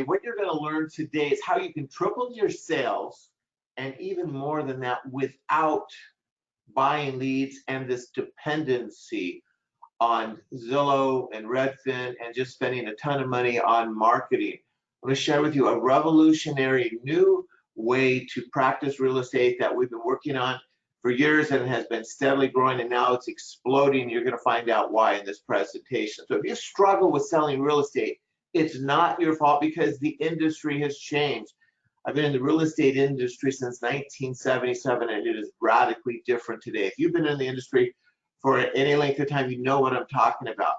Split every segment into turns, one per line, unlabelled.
What you're going to learn today is how you can triple your sales and even more than that without buying leads and this dependency on Zillow and Redfin and just spending a ton of money on marketing. I'm going to share with you a revolutionary new way to practice real estate that we've been working on for years and has been steadily growing, and now it's exploding. You're going to find out why in this presentation. So if you struggle with selling real estate, it's not your fault because the industry has changed. I've been in the real estate industry since 1977, and it is radically different today. If you've been in the industry for any length of time, you know what I'm talking about.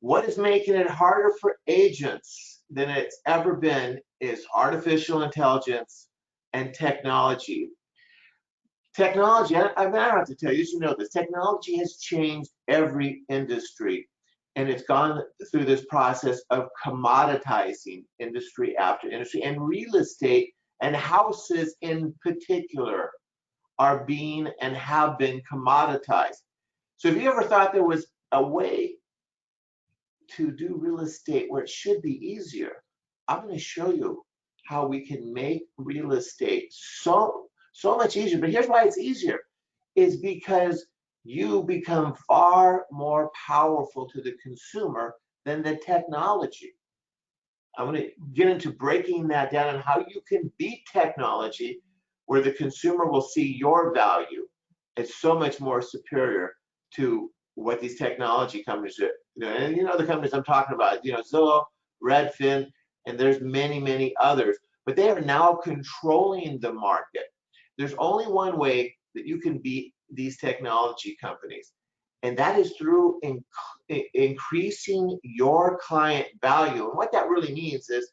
What is making it harder for agents than it's ever been is artificial intelligence and technology. Technology, I don't have to tell you, you know this, technology has changed every industry, and it's gone through this process of commoditizing industry after industry, and real estate and houses in particular are being and have been commoditized. So if you ever thought there was a way to do real estate where it should be easier, I'm going to show you how we can make real estate so much easier. But here's why it's easier, is because you become far more powerful to the consumer than the technology. I'm going to get into breaking that down and how you can beat technology where the consumer will see your value. It's so much more superior to what these technology companies do. And you know the companies I'm talking about, you know, Zillow, Redfin, and there's many others, but they are now controlling the market. There's only one way that you can beat these technology companies, and that is through increasing your client value. And what that really means is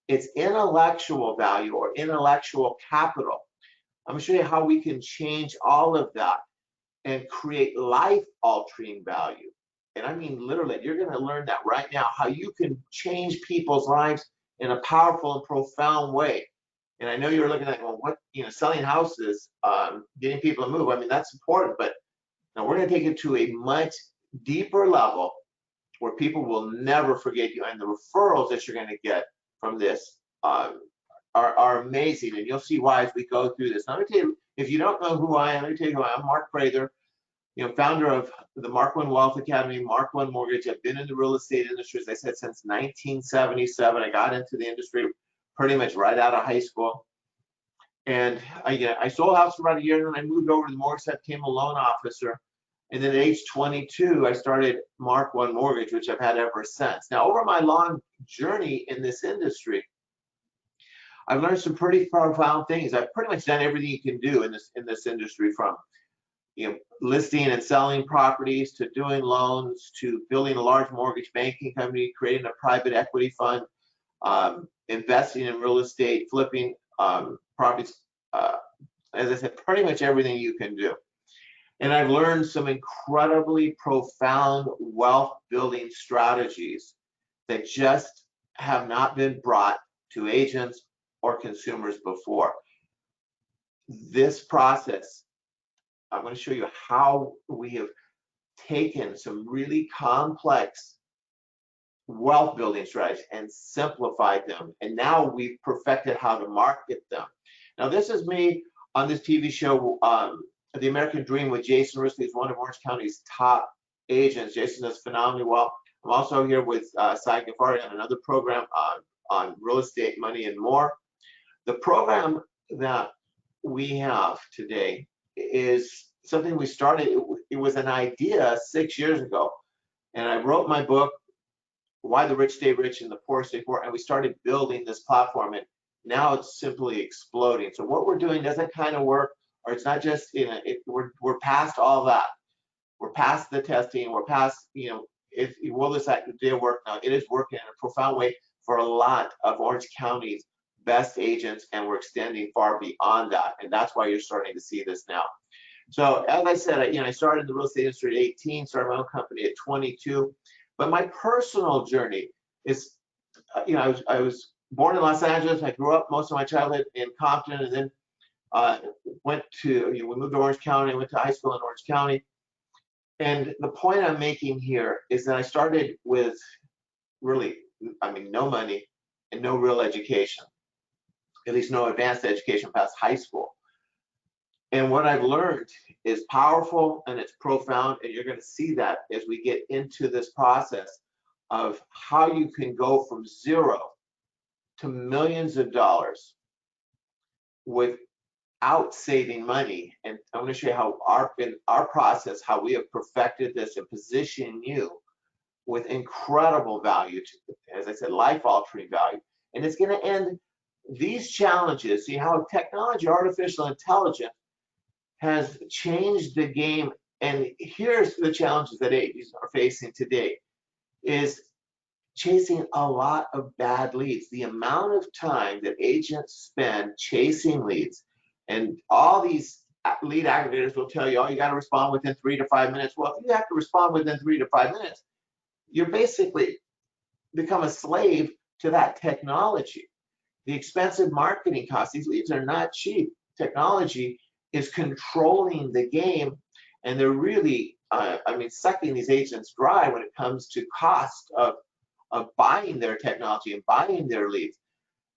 it's intellectual value or intellectual capital. I'm going to show you how we can change all of that and create life-altering value. And I mean literally, you're going to learn that right now, how you can change people's lives in a powerful and profound way. And I know you're looking at, well, what, you know, selling houses, getting people to move. I mean, that's important, but now we're going to take it to a much deeper level where people will never forget you. And the referrals that you're going to get from this are amazing. And you'll see why as we go through this. Now, let me tell you, if you don't know who I am, let me tell you who I am. I'm Mark Prather, you know, founder of the Mark One Wealth Academy, Mark One Mortgage. I've been in the real estate industry, as I said, since 1977. I got into the industry pretty much right out of high school. And I sold a house for about a year, and then I moved over to the mortgage side, became a loan officer. And then at age 22, I started Mark One Mortgage, which I've had ever since. Now, over my long journey in this industry, I've learned some pretty profound things. I've pretty much done everything you can do in this industry, from listing and selling properties to doing loans to building a large mortgage banking company, creating a private equity fund, investing in real estate, flipping properties. As I said, pretty much everything you can do. And I've learned some incredibly profound wealth building strategies that just have not been brought to agents or consumers before. This process, I'm going to show you how we have taken some really complex wealth building strategies and simplified them, and now we've perfected how to market them. Now, this is me on this TV show, The American Dream, with Jason Risley. He's one of Orange County's top agents. Jason does phenomenally well. I'm also here with Sai Ghaffari on another program on real estate, money, and more. The program that we have today is something we started. It was an idea 6 years ago, and I wrote my book, Why the Rich Stay Rich and the Poor Stay Poor, and we started building this platform, and now it's simply exploding. So what we're doing doesn't kind of work, or it's not just, we're past all that. We're past the testing. We're past, will this idea work? Now, it is working in a profound way for a lot of Orange County's best agents, and we're extending far beyond that, and that's why you're starting to see this now. So as I said, I started in the real estate industry at 18, started my own company at 22, but my personal journey is, I was born in Los Angeles. I grew up most of my childhood in Compton, and then we moved to Orange County. I went to high school in Orange County. And the point I'm making here is that I started with really, no money, and no real education, at least no advanced education past high school. And what I've learned is powerful and it's profound, and you're going to see that as we get into this process of how you can go from zero to millions of dollars without saving money. And I'm going to show you how in our process, how we have perfected this and positioned you with incredible value, as I said, life-altering value. And it's going to end these challenges. See how technology, artificial intelligence, has changed the game. And here's the challenges that agents are facing today is chasing a lot of bad leads. The amount of time that agents spend chasing leads, and all these lead aggregators will tell you, oh, you got to respond within 3 to 5 minutes. Well, if you have to respond within 3 to 5 minutes, you're basically become a slave to that technology. The expensive marketing costs, these leads are not cheap. Technology is controlling the game, and they're really, sucking these agents dry when it comes to cost of buying their technology and buying their leads.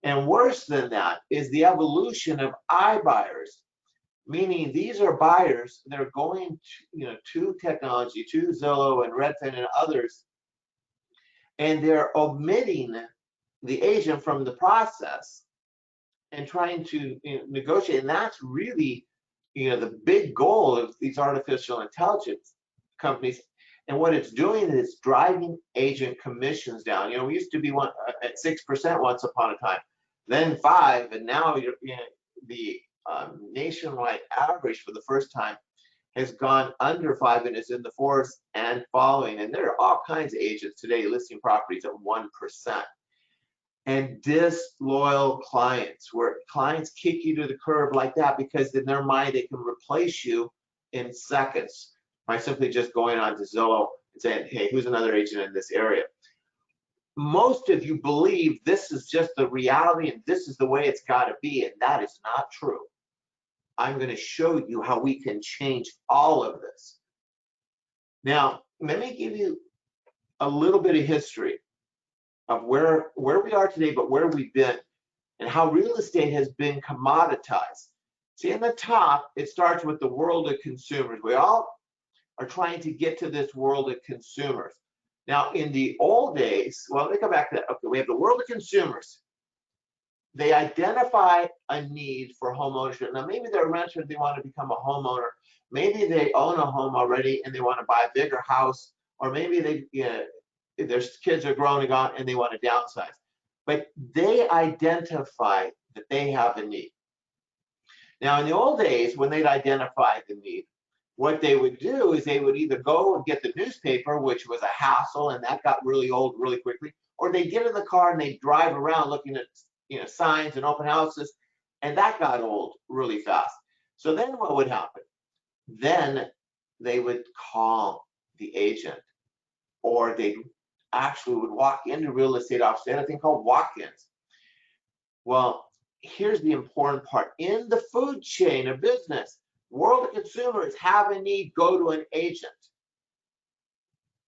And worse than that is the evolution of iBuyers, meaning these are buyers that are going to technology, to Zillow and Redfin and others, and they're omitting the agent from the process and trying to negotiate. And that's really the big goal of these artificial intelligence companies. And what it's doing is driving agent commissions down. We used to be at 6% once upon a time, then 5%, and now the nationwide average for the first time has gone under 5% and is in the 4s and following. And there are all kinds of agents today listing properties at 1%. And disloyal clients, where clients kick you to the curb like that because in their mind they can replace you in seconds by simply just going on to Zillow and saying, hey, who's another agent in this area? Most of you believe this is just the reality and this is the way it's got to be, and that is not true. I'm going to show you how we can change all of this. Now, let me give you a little bit of history of where we are today, but where we've been, and how real estate has been commoditized. See, in the top, it starts with the world of consumers. We all are trying to get to this world of consumers. Now, in the old days, well, let me go back to that. Okay, we have the world of consumers. They identify a need for home ownership. Now, maybe they're a renter, they want to become a homeowner. Maybe they own a home already and they want to buy a bigger house, or maybe their kids are grown and gone and they want to downsize. But they identify that they have a need. Now, in the old days, when they'd identify the need, what they would do is they would either go and get the newspaper, which was a hassle, and that got really old really quickly, or they'd get in the car and they'd drive around looking at signs and open houses, and that got old really fast. So then what would happen? Then they would call the agent, or they actually would walk into real estate office. They had a thing called walk-ins. Well, here's the important part. In the food chain of business, world of consumers have a need, go to an agent.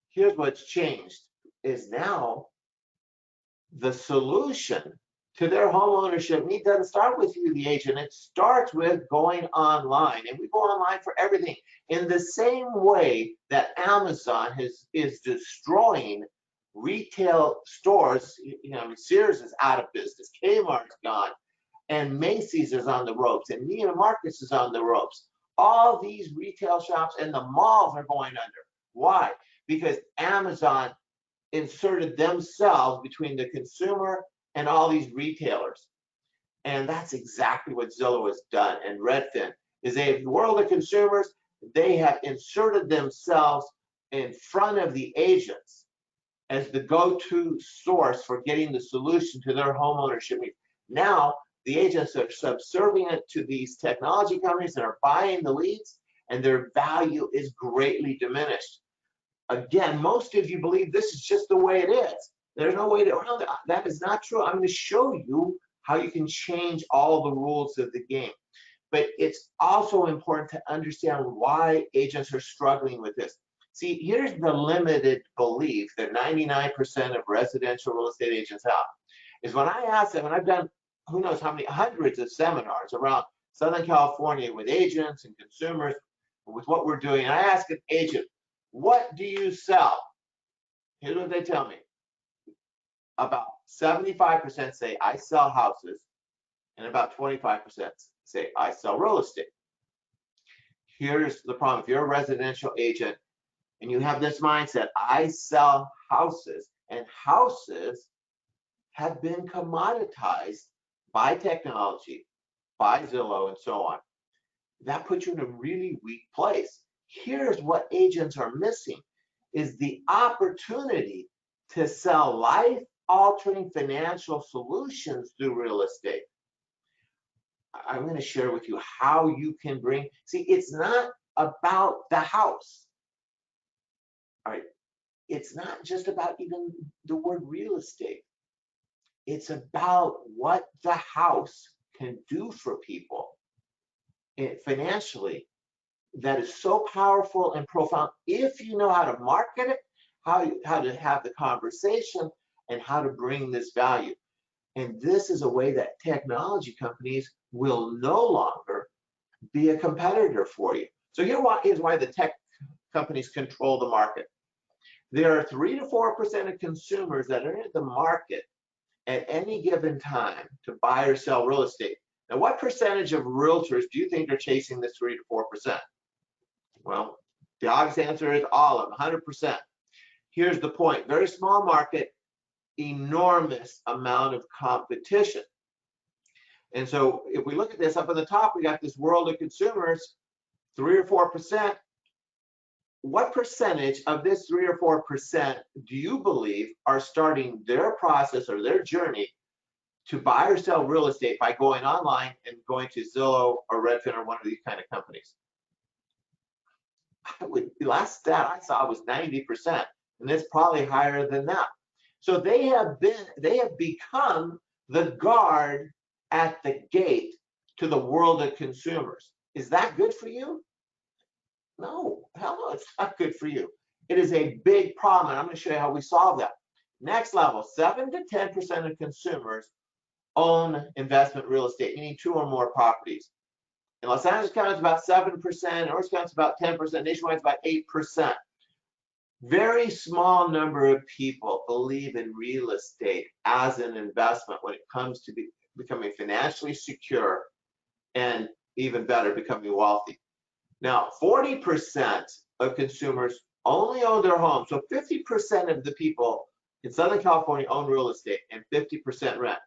Here's what's changed is now the solution to their home ownership need doesn't start with you, the agent. It starts with going online, and we go online for everything. In the same way that Amazon is destroying retail stores, Sears is out of business, Kmart's gone, and Macy's is on the ropes, and Neiman Marcus is on the ropes. All these retail shops and the malls are going under. Why? Because Amazon inserted themselves between the consumer and all these retailers. And that's exactly what Zillow has done. And Redfin is a world of consumers. They have inserted themselves in front of the agents as the go-to source for getting the solution to their home ownership needs. Now, the agents are subservient to these technology companies and are buying the leads, and their value is greatly diminished. Again, most of you believe this is just the way it is. There's no way around it. That is not true. I'm going to show you how you can change all the rules of the game. But it's also important to understand why agents are struggling with this. See, here's the limited belief that 99% of residential real estate agents have. is when I ask them, and I've done who knows how many hundreds of seminars around Southern California with agents and consumers with what we're doing, and I ask an agent, what do you sell? Here's what they tell me. About 75% say I sell houses, and about 25% say I sell real estate. Here's the problem. If you're a residential agent and you have this mindset, I sell houses, and houses have been commoditized by technology, by Zillow, and so on. That puts you in a really weak place. Here's what agents are missing, is the opportunity to sell life-altering financial solutions through real estate. I'm going to share with you how you can bring, see, it's not about the house. All right. It's not just about even the word real estate. It's about what the house can do for people financially that is so powerful and profound if you know how to market it, how to have the conversation, and how to bring this value. And this is a way that technology companies will no longer be a competitor for you. So here's why the tech companies control the market. There are 3 to 4% of consumers that are in the market at any given time to buy or sell real estate. Now, what percentage of realtors do you think are chasing this 3 to 4%? Well, the obvious answer is all of them, 100%. Here's the point. Very small market, enormous amount of competition. And so if we look at this up at the top, we got this world of consumers, 3 or 4%. What percentage of this 3 or 4% do you believe are starting their process or their journey to buy or sell real estate by going online and going to Zillow or Redfin or one of these kind of companies? The last stat I saw was 90%, and it's probably higher than that. So they have become the guard at the gate to the world of consumers. Is that good for you? No, hell no, it's not good for you. It is a big problem, and I'm going to show you how we solve that. Next level, 7 to 10% of consumers own investment real estate, meaning 2 or more properties. In Los Angeles County, it's about 7%, Orange County, it's about 10%, nationwide, it's about 8%. Very small number of people believe in real estate as an investment when it comes to becoming financially secure and even better, becoming wealthy. Now, 40% of consumers only own their home. So 50% of the people in Southern California own real estate and 50% rent.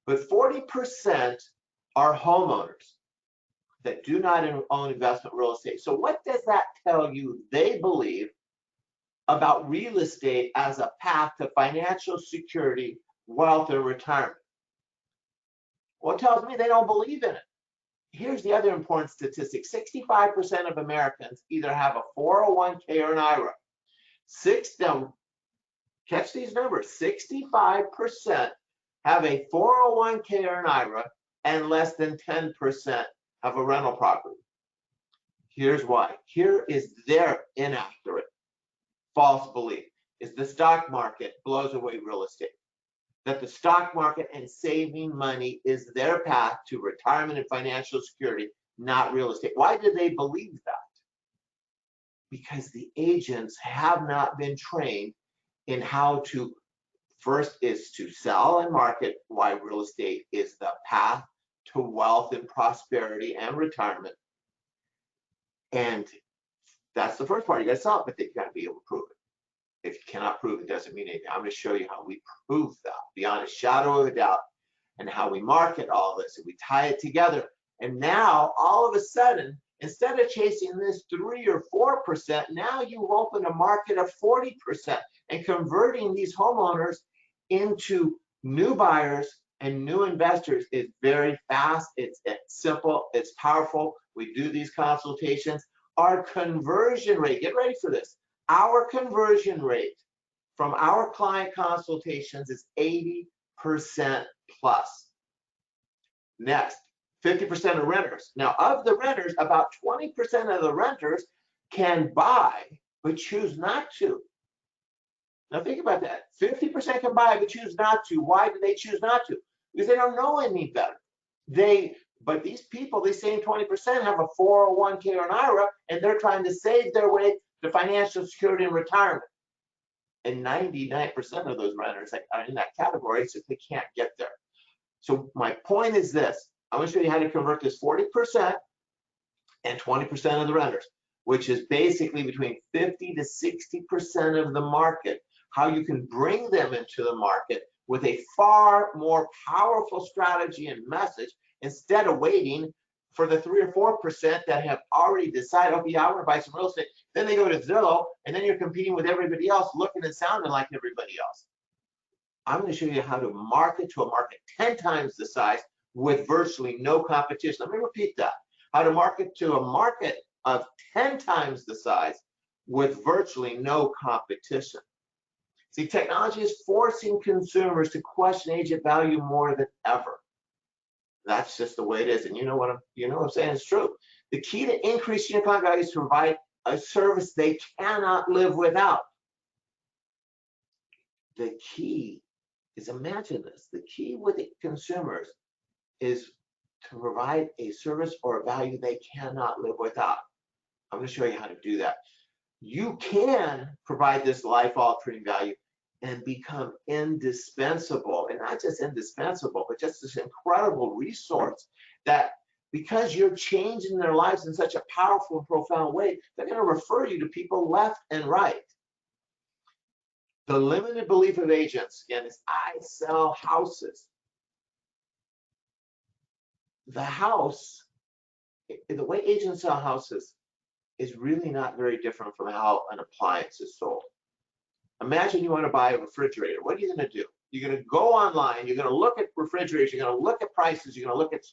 But 40% are homeowners that do not own investment real estate. So what does that tell you they believe about real estate as a path to financial security, wealth, and retirement? Well, it tells me they don't believe in it. Here's the other important statistic. 65% of Americans either have a 401k or an IRA. Catch these numbers. 65% have a 401k or an IRA, and less than 10% have a rental property. Here's why. Here is their inaccurate, false belief, is the stock market blows away real estate. That the stock market and saving money is their path to retirement and financial security, not real estate. Why do they believe that? Because the agents have not been trained in how to, first is to sell and market why real estate is the path to wealth and prosperity and retirement. And that's the first part. You got to sell it, but you got to be able to prove it. If you cannot prove it, doesn't mean anything. I'm going to show you how we prove that beyond a shadow of a doubt, and how we market all this and we tie it together. And now, all of a sudden, instead of chasing this 3 or 4%, now you open a market of 40% and converting these homeowners into new buyers and new investors is very fast. It's simple. It's powerful. We do these consultations. Our conversion rate, get ready for this. Our conversion rate from our client consultations is 80% plus. Next, 50% of renters. Now, of the renters, about 20% of the renters can buy, but choose not to. Now think about that. 50% can buy but choose not to. Why do they choose not to? Because they don't know any better. But these people, these same 20% have a 401k or an IRA, and they're trying to save their way to financial security and retirement. And 99% of those renters are in that category, so they can't get there. So my point is this. I'm going to show you how to convert this 40% and 20% of the renters, which is basically between 50 to 60% of the market, how you can bring them into the market with a far more powerful strategy and message instead of waiting for the 3 or 4% that have already decided, okay, I want to buy some real estate. Then they go to Zillow, and then you're competing with everybody else, looking and sounding like everybody else. I'm going to show you how to market to a market 10 times the size with virtually no competition. Let me repeat that. How to market to a market of 10 times the size with virtually no competition. See, technology is forcing consumers to question agent value more than ever. That's just the way it is. And you know what I'm saying is true. The key to increasing your client value is to provide a service they cannot live without. The key is, imagine this, the key with the consumers is to provide a service or a value they cannot live without. I'm going to show you how to do that. You can provide this life-altering value and become indispensable, and not just indispensable, but just this incredible resource that, because you're changing their lives in such a powerful and profound way, they're going to refer you to people left and right. The limited belief of agents, again, is I sell houses. The house, the way agents sell houses is really not very different from how an appliance is sold. Imagine you want to buy a refrigerator. What are you going to do? You're going to go online, you're going to look at refrigerators, you're going to look at prices, you're going to look at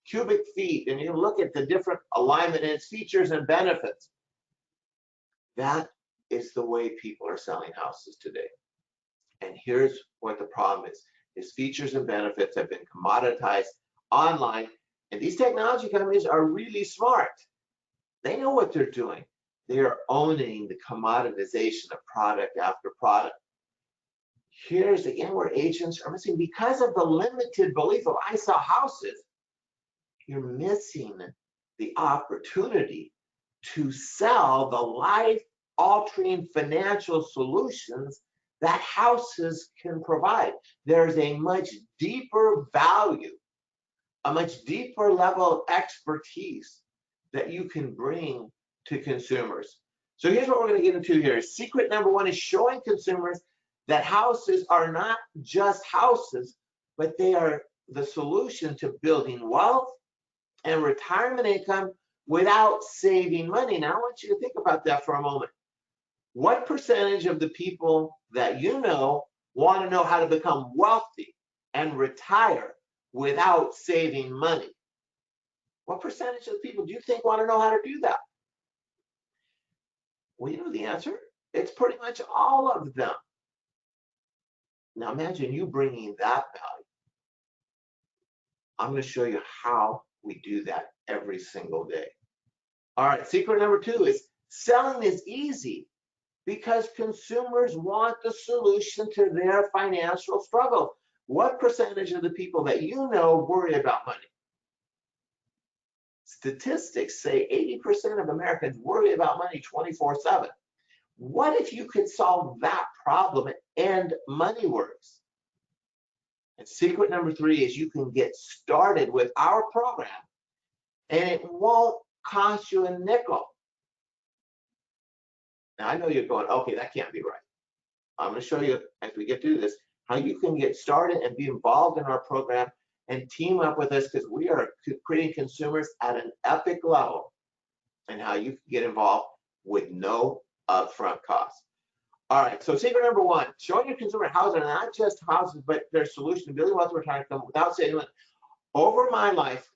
cubic feet, and you're going to look at the different alignment and its features and benefits. That is the way people are selling houses today. And here's what the problem is features and benefits have been commoditized online, and these technology companies are really smart. They know what they're doing. They are owning the commoditization of product after product. Here's again where agents are missing, because of the limited belief of I sell houses. You're missing the opportunity to sell the life-altering financial solutions that houses can provide. There's a much deeper value, a much deeper level of expertise that you can bring to consumers. So here's what we're going to get into here. Secret number one is showing consumers that houses are not just houses, but they are the solution to building wealth and retirement income without saving money. Now I want you to think about that for a moment. What percentage of the people that you know want to know how to become wealthy and retire without saving money? What percentage of the people do you think want to know how to do that? Well, you know the answer. It's pretty much all of them. Now imagine you bringing that value. I'm going to show you how we do that every single day. All right, secret number two is selling is easy because consumers want the solution to their financial struggle. What percentage of the people that you know worry about money? Statistics say 80% of Americans worry about money 24/7. What if you could solve that problem and money worries? And secret number three is you can get started with our program and it won't cost you a nickel. Now I know you're going, okay, that can't be right. I'm going to show you as we get through this how you can get started and be involved in our program and team up with us, because we are creating consumers at an epic level, and how you can get involved with no upfront costs. All right, so secret number one, showing your consumer houses are not just houses, but their solution to building wealth and retirement income without saving money. Over my life,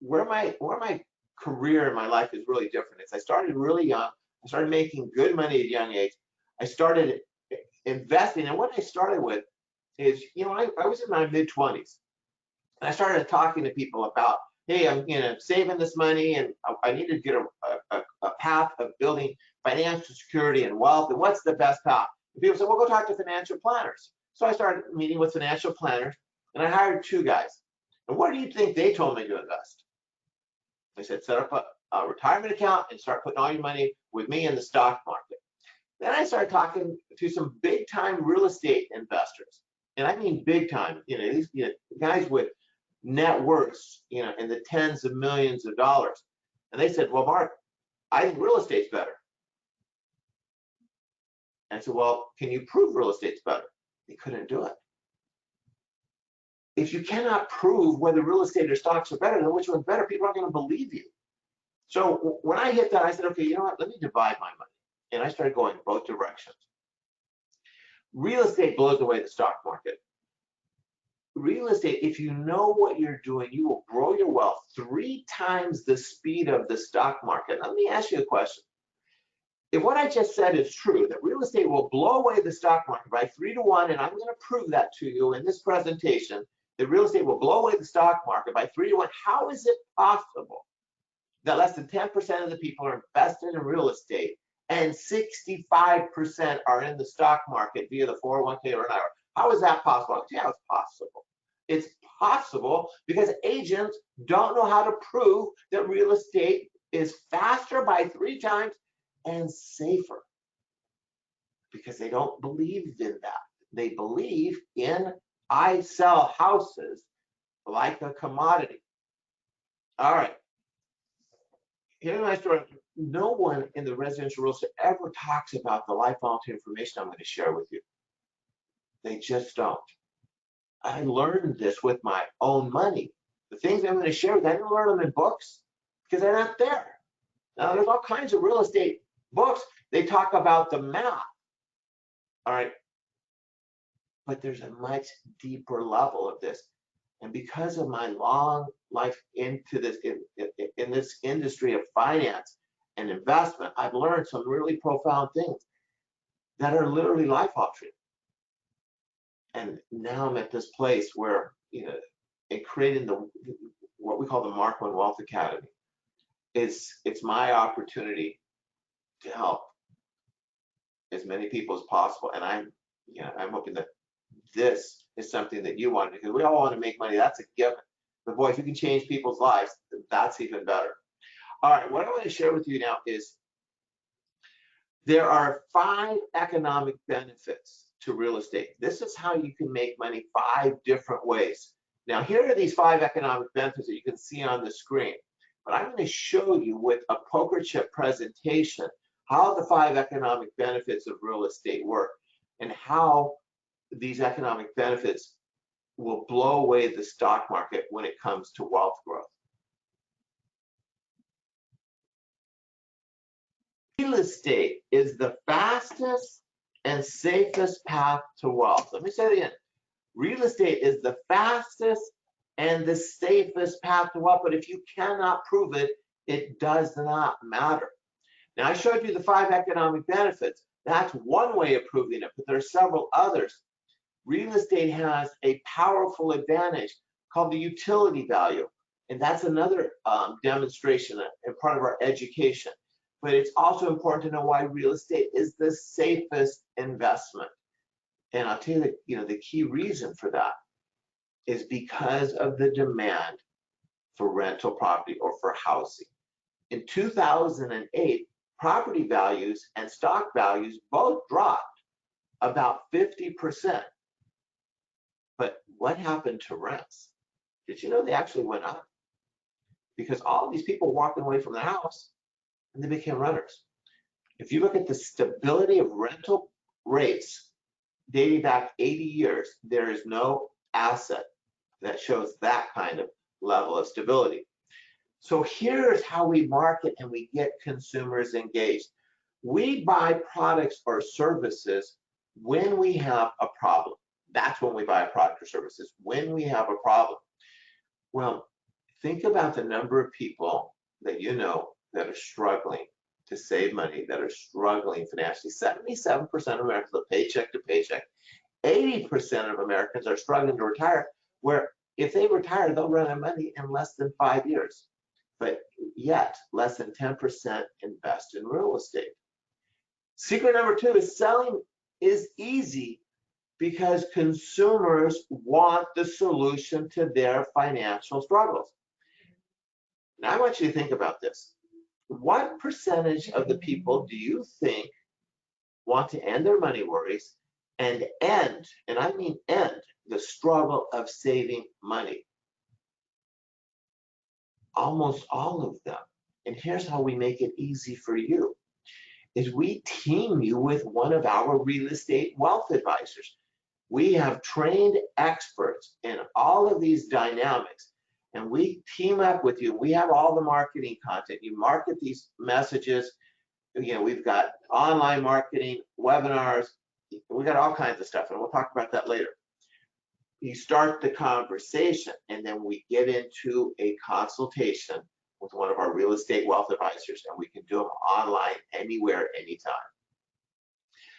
where my career in my life is really different is I started really young. I started making good money at a young age. I started investing, and what I started with is, I was in my mid-20s. And I started talking to people about, hey, I'm saving this money, and I need to get a path of building financial security and wealth. And what's the best path? People said, well, go talk to financial planners. So I started meeting with financial planners, and I hired 2 guys. And what do you think they told me to invest? They said, set up a retirement account and start putting all your money with me in the stock market. Then I started talking to some big time real estate investors. And I mean big time, these guys with net worths, in the tens of millions of dollars. And they said, well, Mark, I think real estate's better. And I said, well, can you prove real estate's better? They couldn't do it. If you cannot prove whether real estate or stocks are better, then which one's better, people aren't going to believe you. So when I hit that, I said, okay, you know what? Let me divide my money. And I started going both directions. Real estate blows away the stock market. Real estate, if you know what you're doing, you will grow your wealth 3 times the speed of the stock market. Let me ask you a question. If what I just said is true, that real estate will blow away the stock market by 3 to 1, and I'm going to prove that to you in this presentation, that real estate will blow away the stock market by 3 to 1, how is it possible that less than 10% of the people are invested in real estate and 65% are in the stock market via the 401k or an IRA? How is that possible? Yeah, it's possible. It's possible because agents don't know how to prove that real estate is faster by 3 times and safer, because they don't believe in that. They believe in I sell houses like a commodity. All right. Here's my story. No one in the residential real estate ever talks about the life altering information I'm going to share with you. They just don't. I learned this with my own money. The things I'm going to share with you, I didn't learn them in books because they're not there. Now, there's all kinds of real estate books. They talk about the math. All right. But there's a much deeper level of this. And because of my long life into this, in this industry of finance and investment, I've learned some really profound things that are literally life altering. And now I'm at this place where, in creating what we call the Mark One Wealth Academy, it's my opportunity to help as many people as possible. And I'm hoping that this is something that you want, because we all want to make money. That's a given. But boy, if you can change people's lives, that's even better. All right, what I want to share with you now is there are 5 economic benefits to real estate. This is how you can make money 5 different ways. Now, here are these 5 economic benefits that you can see on the screen. But I'm going to show you with a poker chip presentation how the 5 economic benefits of real estate work and how these economic benefits will blow away the stock market when it comes to wealth growth. Real estate is the fastest and safest path to wealth. Let me say it again. Real estate is the fastest and the safest path to wealth, but if you cannot prove it, it does not matter. Now, I showed you the 5 economic benefits. That's one way of proving it, but there are several others. Real estate has a powerful advantage called the utility value, and that's another demonstration and part of our education. But it's also important to know why real estate is the safest investment. And I'll tell you the key reason for that is because of the demand for rental property or for housing. In 2008, property values and stock values both dropped about 50%. But what happened to rents? Did you know they actually went up? Because all of these people walked away from the house and they became renters. If you look at the stability of rental rates dating back 80 years, there is no asset that shows that kind of level of stability. So here's how we market and we get consumers engaged. We buy products or services when we have a problem. That's when we buy a product or services, when we have a problem. Well, think about the number of people that you know that are struggling to save money, that are struggling financially. 77% of Americans live paycheck to paycheck. 80% of Americans are struggling to retire, where if they retire, they'll run out of money in less than 5 years. But yet, less than 10% invest in real estate. Secret number 2 is selling is easy because consumers want the solution to their financial struggles. Now, I want you to think about this. What percentage of the people do you think want to end their money worries and end, and I mean end, the struggle of saving money? Almost all of them. And here's how we make it easy for you, is we team you with one of our real estate wealth advisors. We have trained experts in all of these dynamics, and we team up with you. We have all the marketing content. You market these messages. We've got online marketing, webinars. We got all kinds of stuff, and we'll talk about that later. You start the conversation, and then we get into a consultation with one of our real estate wealth advisors, and we can do them online, anywhere, anytime.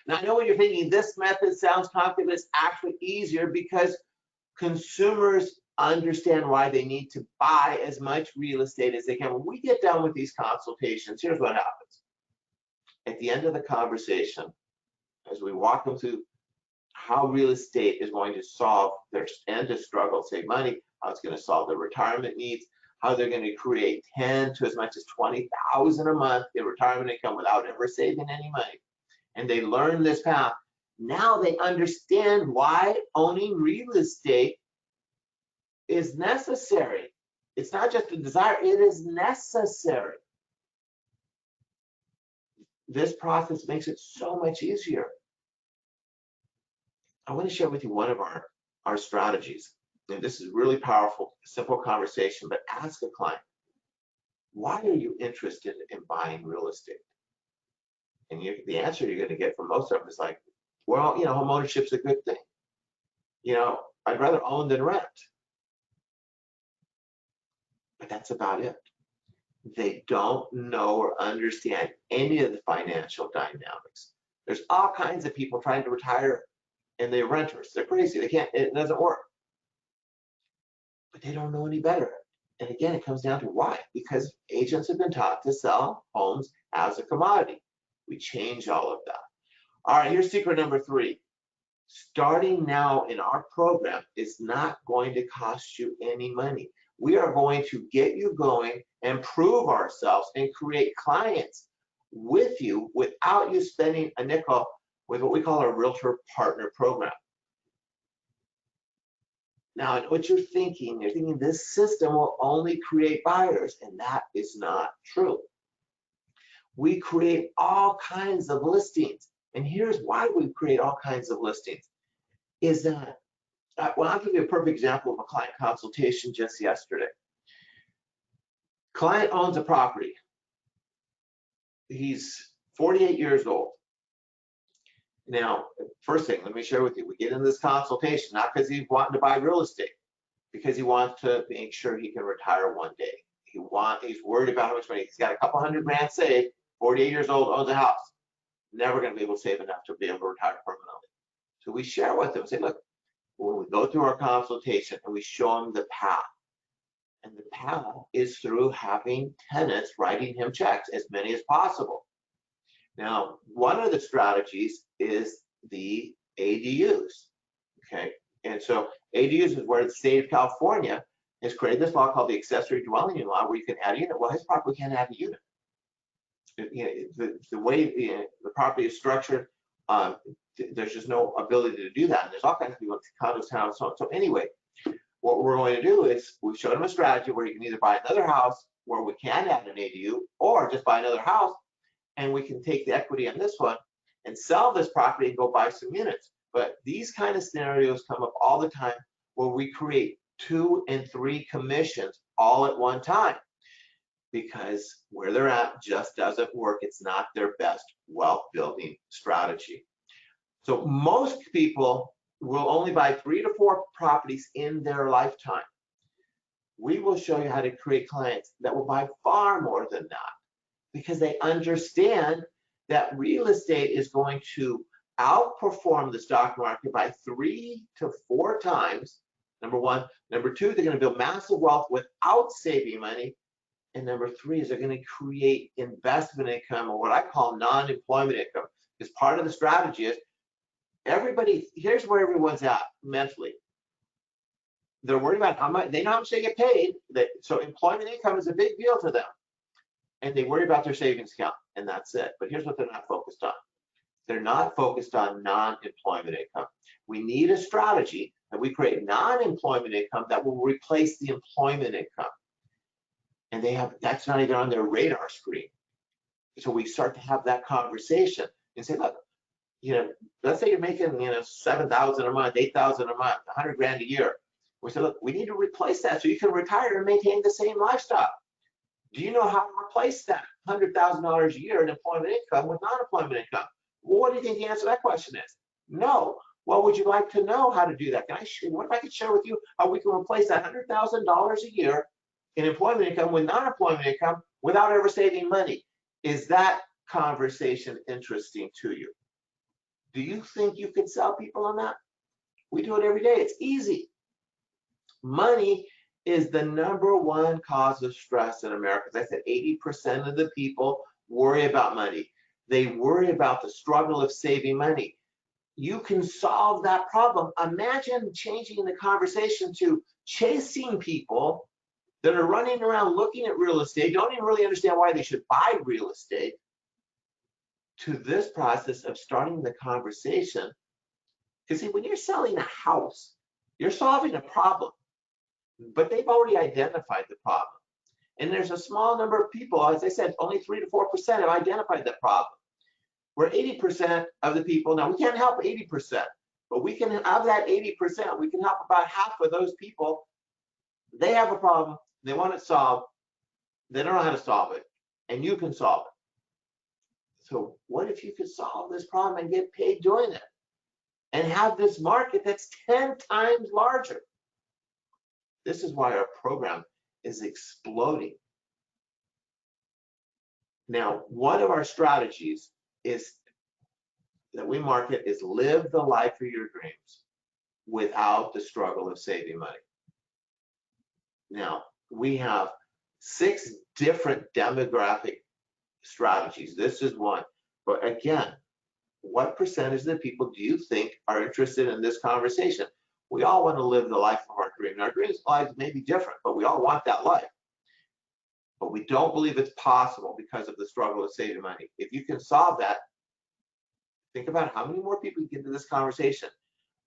Now, I know what you're thinking, this method sounds complicated, but it's actually easier because consumers understand why they need to buy as much real estate as they can. When we get done with these consultations, here's what happens. At the end of the conversation, as we walk them through how real estate is going to solve their end of struggle, save money, how it's going to solve their retirement needs, how they're going to create 10 to as much as 20,000 a month in retirement income without ever saving any money. And they learn this path. Now they understand why owning real estate is necessary. It's not just a desire, it is necessary. This process makes it so much easier. I want to share with you one of our strategies. And this is really powerful, simple conversation, but ask a client, why are you interested in buying real estate? And the answer you're going to get from most of them is like, well, home ownership's a good thing. I'd rather own than rent. But that's about it. They don't know or understand any of the financial dynamics. There's all kinds of people trying to retire and they're renters. They're crazy. They can't, it doesn't work. But they don't know any better. And again, it comes down to why? Because agents have been taught to sell homes as a commodity. We change all of that. All right, here's secret number 3. Starting now in our program is not going to cost you any money. We are going to get you going and prove ourselves and create clients with you without you spending a nickel with what we call our Realtor Partner Program. Now, I know what you're thinking. You're thinking this system will only create buyers, and that is not true. We create all kinds of listings. And here's why we create all kinds of listings. Is that, well, I'll give you a perfect example of a client consultation just yesterday. Client owns a property. He's 48 years old. Now, first thing, let me share with you, we get into this consultation, not because he's wanting to buy real estate, because he wants to make sure he can retire one day. He's worried about how much money. He's got a couple $100 grand saved, 48 years old, owns a house. Never going to be able to save enough to be able to retire permanently. So we share with him, say, look, when we go through our consultation and we show him the path, and the path is through having tenants writing him checks, as many as possible. Now, one of the strategies is the ADUs, okay? And so ADUs is where the state of California has created this law called the accessory dwelling unit law, where you can add a unit. Well, his property can't add a unit. The way the property is structured, there's just no ability to do that. And there's all kinds of people in condos, towns, so on. So anyway, what we're going to do is we showed him a strategy where you can either buy another house where we can add an ADU, or just buy another house and we can take the equity on this one and sell this property and go buy some units. But these kind of scenarios come up all the time where we create 2 and 3 commissions all at one time, because where they're at just doesn't work. It's not their best wealth building strategy. So most people will only buy 3 to 4 properties in their lifetime. We will show you how to create clients that will buy far more than that, because they understand that real estate is going to outperform the stock market by 3 to 4 times, number one. Number two, they're going to build massive wealth without saving money. And number 3 is they're going to create investment income, or what I call non-employment income, because part of the strategy is everybody, here's where everyone's at mentally. They're worried about how much, they know how much they get paid. So employment income is a big deal to them. And they worry about their savings account, and that's it. But here's what they're not focused on. They're not focused on non-employment income. We need a strategy that we create non-employment income that will replace the employment income. And that's not even on their radar screen. So we start to have that conversation and say, look, let's say you're making, $7,000 a month, $8,000 a month, 100 grand a year. We say, look, we need to replace that so you can retire and maintain the same lifestyle. Do you know how to replace that $100,000 a year in employment income with non-employment income? Well, what do you think the answer to that question is? No. Well, would you like to know how to do that? What if I could share with you how we can replace that $100,000 a year in employment income with non-employment income without ever saving money? Is that conversation interesting to you? Do you think you could sell people on that? We do it every day. It's easy. Money is the #1 cause of stress in America. As I said, 80% of the people worry about money. They worry about the struggle of saving money. You can solve that problem. Imagine changing the conversation to chasing people that are running around looking at real estate, don't even really understand why they should buy real estate, to this process of starting the conversation. Because see, when you're selling a house, you're solving a problem, but they've already identified the problem. And there's a small number of people, as I said, only 3 to 4% have identified that problem. Where 80% of the people, now we can't help 80%, but we can have that 80%, we can help about half of those people. They have a problem, they want it solved, they don't know how to solve it, and you can solve it. So what if you could solve this problem and get paid doing it? And have this market that's 10 times larger. This is why our program is exploding. Now, one of our strategies is that we market is live the life of your dreams without the struggle of saving money. Now, we have 6 different demographic strategies. This is one. But again, what percentage of the people do you think are interested in this conversation? We all want to live the life of our dream. Our dreams lives may be different, but we all want that life. But we don't believe it's possible because of the struggle of saving money. If you can solve that, think about how many more people you get into this conversation.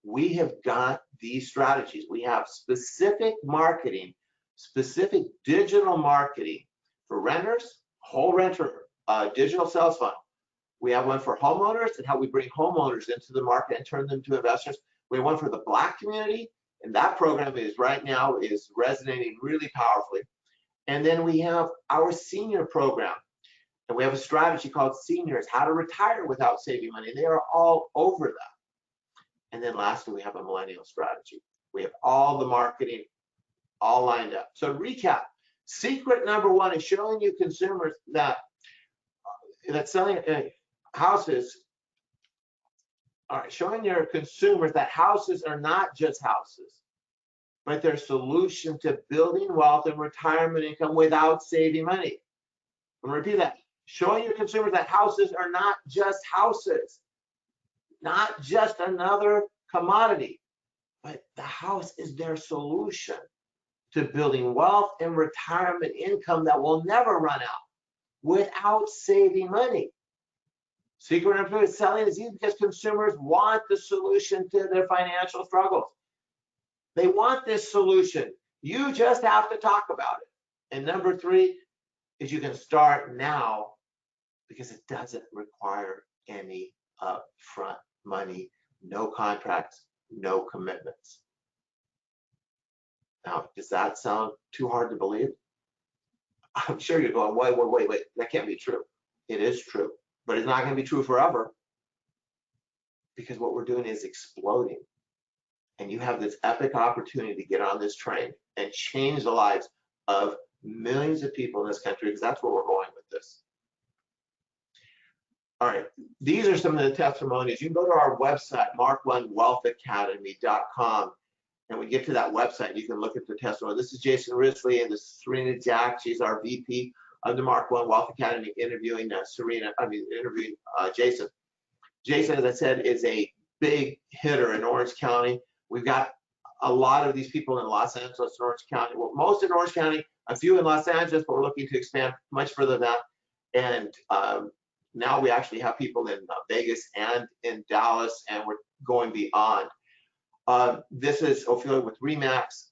We have got these strategies. We have specific marketing, specific digital marketing for renters, whole renter digital sales funnel. We have one for homeowners and how we bring homeowners into the market and turn them to investors. We have one for the Black community, and that program is right now is resonating really powerfully. And then we have our senior program, and we have a strategy called Seniors, how to retire without saving money. They are all over that. And then lastly, we have a millennial strategy. We have all the marketing all lined up. So to recap, secret #1 is showing you consumers that selling houses. All right, showing your consumers that houses are not just houses, but they're a solution to building wealth and retirement income without saving money. I'm going to repeat that. Showing your consumers that houses are not just houses, not just another commodity, but the house is their solution to building wealth and retirement income that will never run out without saving money. Secret #2 is selling is easy because consumers want the solution to their financial struggles. They want this solution. You just have to talk about it. And #3 is you can start now because it doesn't require any upfront money, no contracts, no commitments. Now, does that sound too hard to believe? I'm sure you're going, wait, that can't be true. It is true, but it's not going to be true forever because what we're doing is exploding. And you have this epic opportunity to get on this train and change the lives of millions of people in this country because that's where we're going with this. All right, these are some of the testimonies. You can go to our website, mark1wealthacademy.com, and we get to that website, you can look at the testimony. This is Jason Risley, and this is Serena Jack. She's our VP of the Mark 1 Wealth Academy, interviewing Jason. Jason, as I said, is a big hitter in Orange County. We've got a lot of these people in Los Angeles, Orange County. Well, most in Orange County, a few in Los Angeles, but we're looking to expand much further than that. And now we actually have people in Vegas and in Dallas, and we're going beyond. This is Ophelia with Remax.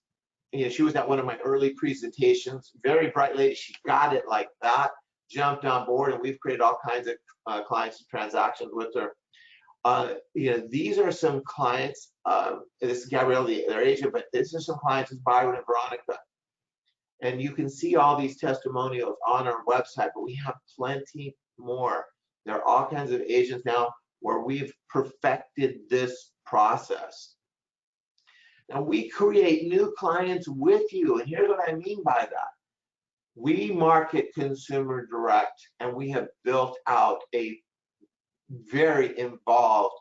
You know, she was at one of my early presentations. Very bright lady. She got it like that, jumped on board, and we've created all kinds of clients and transactions with her. You know, these are some clients. This is Gabrielle, their agent, but this is some clients. It's Byron and Veronica. And you can see all these testimonials on our website, but we have plenty more. There are all kinds of agents now where we've perfected this process. Now we create new clients with you, and here's what I mean by that. We market consumer direct, and we have built out a very involved,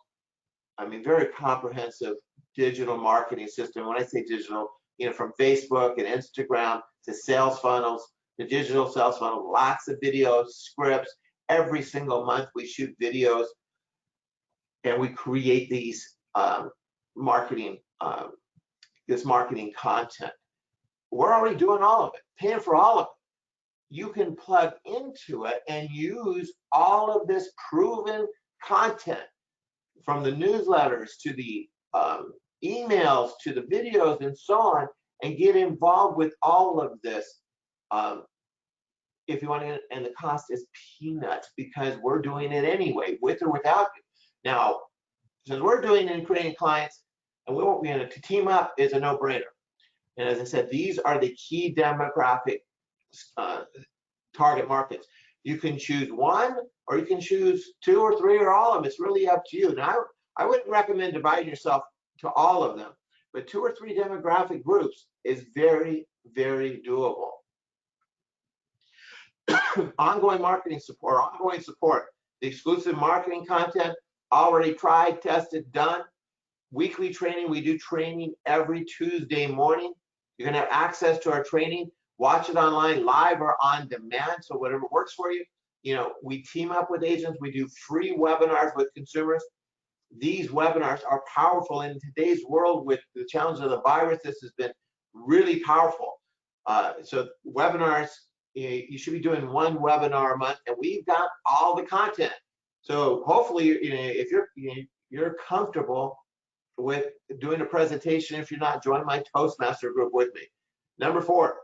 very comprehensive digital marketing system. When I say digital, you know, from Facebook and Instagram to sales funnels, to digital sales funnel, lots of videos, scripts. Every single month we shoot videos, and we create these marketing content. We're already doing all of it, paying for all of it. You can plug into it and use all of this proven content, from the newsletters to the emails to the videos and so on, and get involved with all of this if you want to. And the cost is peanuts, because we're doing it anyway, with or without you. Now, since we're doing it and creating clients, and we won't be in it, to team up is a no-brainer. And as I said, these are the key demographic target markets. You can choose one, or you can choose two or three, or all of them. It's really up to you. Now, I wouldn't recommend dividing yourself to all of them, but 2 or 3 demographic groups is very, very doable. Ongoing marketing support, the exclusive marketing content, already tried, tested, done. Weekly training, we do training every Tuesday morning. You're gonna have access to our training. Watch it online, live or on demand, so whatever works for you. You know, we team up with agents. We do free webinars with consumers. These webinars are powerful in today's world with the challenge of the virus. This has been really powerful. So webinars, you should be doing 1 webinar a month, and we've got all the content. So hopefully, if you're comfortable with doing a presentation, if you're not, join my Toastmaster group with me. Number 4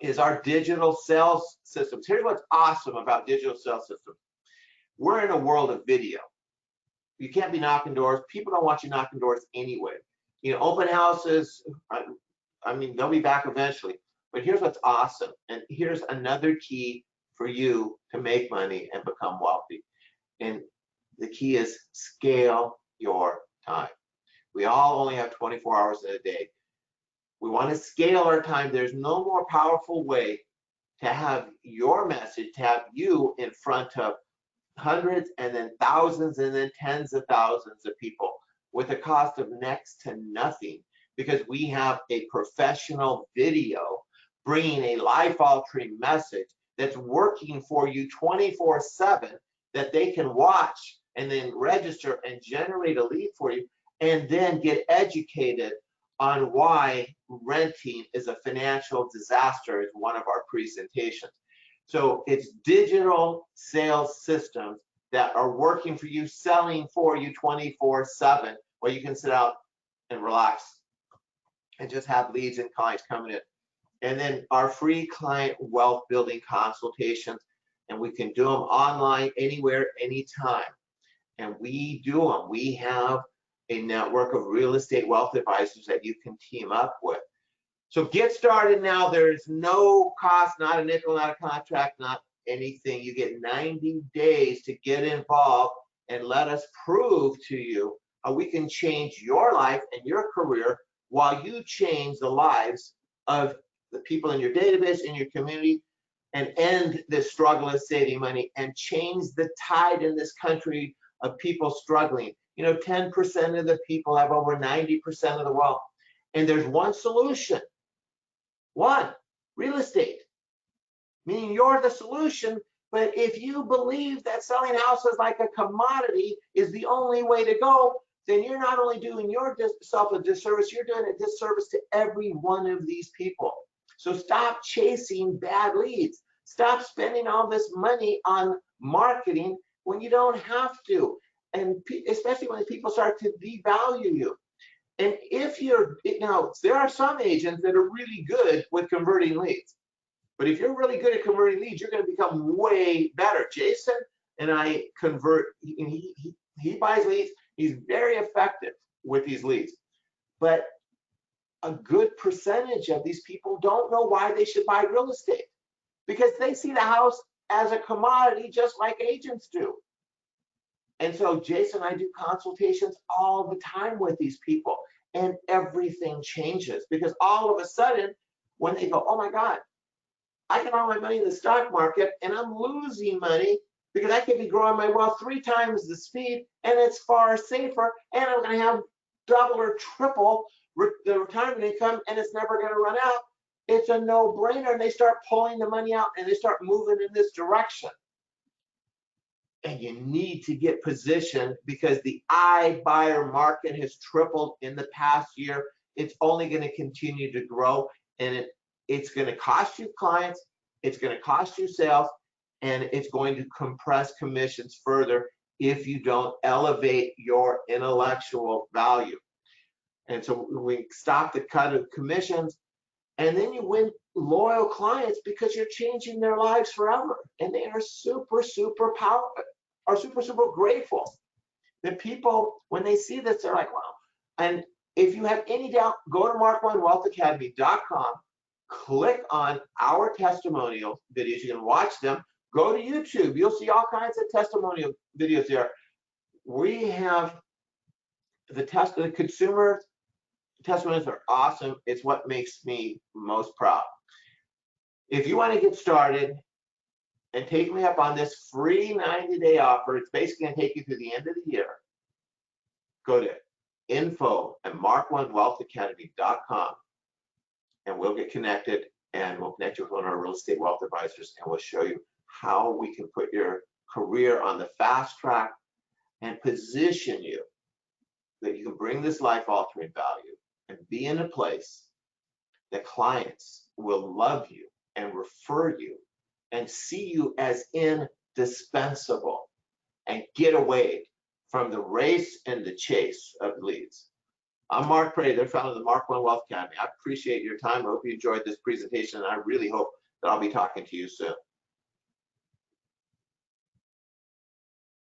is our digital sales systems. Here's what's awesome about digital sales systems. We're in a world of video. You can't be knocking doors. People don't want you knocking doors anyway. You know, open houses, they'll be back eventually. But here's what's awesome. And here's another key for you to make money and become wealthy. And the key is scale your time. We all only have 24 hours in a day. We want to scale our time. There's no more powerful way to have your message, to have you in front of hundreds and then thousands and then tens of thousands of people with a cost of next to nothing, because we have a professional video bringing a life-altering message that's working for you 24/7, that they can watch and then register and generate a lead for you, and then get educated on why renting is a financial disaster is one of our presentations. So it's digital sales systems that are working for you, selling for you 24/7, where you can sit out and relax and just have leads and clients coming in. And then our free client wealth building consultations, and we can do them online, anywhere, anytime. And we do them. We have a network of real estate wealth advisors that you can team up with. So get started now. There's no cost, not a nickel, not a contract, not anything. You get 90 days to get involved and let us prove to you how we can change your life and your career while you change the lives of the people in your database, in your community, and end the struggle of saving money and change the tide in this country of people struggling. You know, 10% of the people have over 90% of the wealth. And there's one solution. One, real estate. Meaning you're the solution, but if you believe that selling houses like a commodity is the only way to go, then you're not only doing yourself a disservice, you're doing a disservice to every one of these people. So stop chasing bad leads. Stop spending all this money on marketing when you don't have to. And especially when people start to devalue you. And if you're, now, there are some agents that are really good with converting leads. But if you're really good at converting leads, you're going to become way better. Jason and I convert, he buys leads. He's very effective with these leads. But a good percentage of these people don't know why they should buy real estate, because they see the house as a commodity just like agents do. And so Jason and I do consultations all the time with these people, and everything changes, because all of a sudden when they go, oh my God, I got all my money in the stock market and I'm losing money because I could be growing my wealth 3 times the speed, and it's far safer, and I'm going to have double or triple the retirement income, and it's never going to run out. It's a no-brainer, and they start pulling the money out and they start moving in this direction. And you need to get positioned, because the iBuyer market has tripled in the past year. It's only going to continue to grow, and it's going to cost you clients, it's going to cost you sales, and it's going to compress commissions further if you don't elevate your intellectual value. And so we stop the cut of commissions, and then you win loyal clients because you're changing their lives forever. And they are super, super grateful. The people, when they see this, they're like, wow. And if you have any doubt, go to mark1wealthacademy.com, click on our testimonial videos. You can watch them. Go to YouTube. You'll see all kinds of testimonial videos there. We have the consumer testimonials are awesome. It's what makes me most proud. If you want to get started and take me up on this free 90-day offer, it's basically going to take you through the end of the year. Go to info@mark1wealthacademy.com, and we'll get connected, and we'll connect you with one of our real estate wealth advisors, and we'll show you how we can put your career on the fast track and position you that you can bring this life-altering value and be in a place that clients will love you and refer you and see you as indispensable, and get away from the race and the chase of leads. I'm Mark Prather, founder of the Mark One Wealth Academy. I appreciate your time. I hope you enjoyed this presentation, and I really hope that I'll be talking to you soon.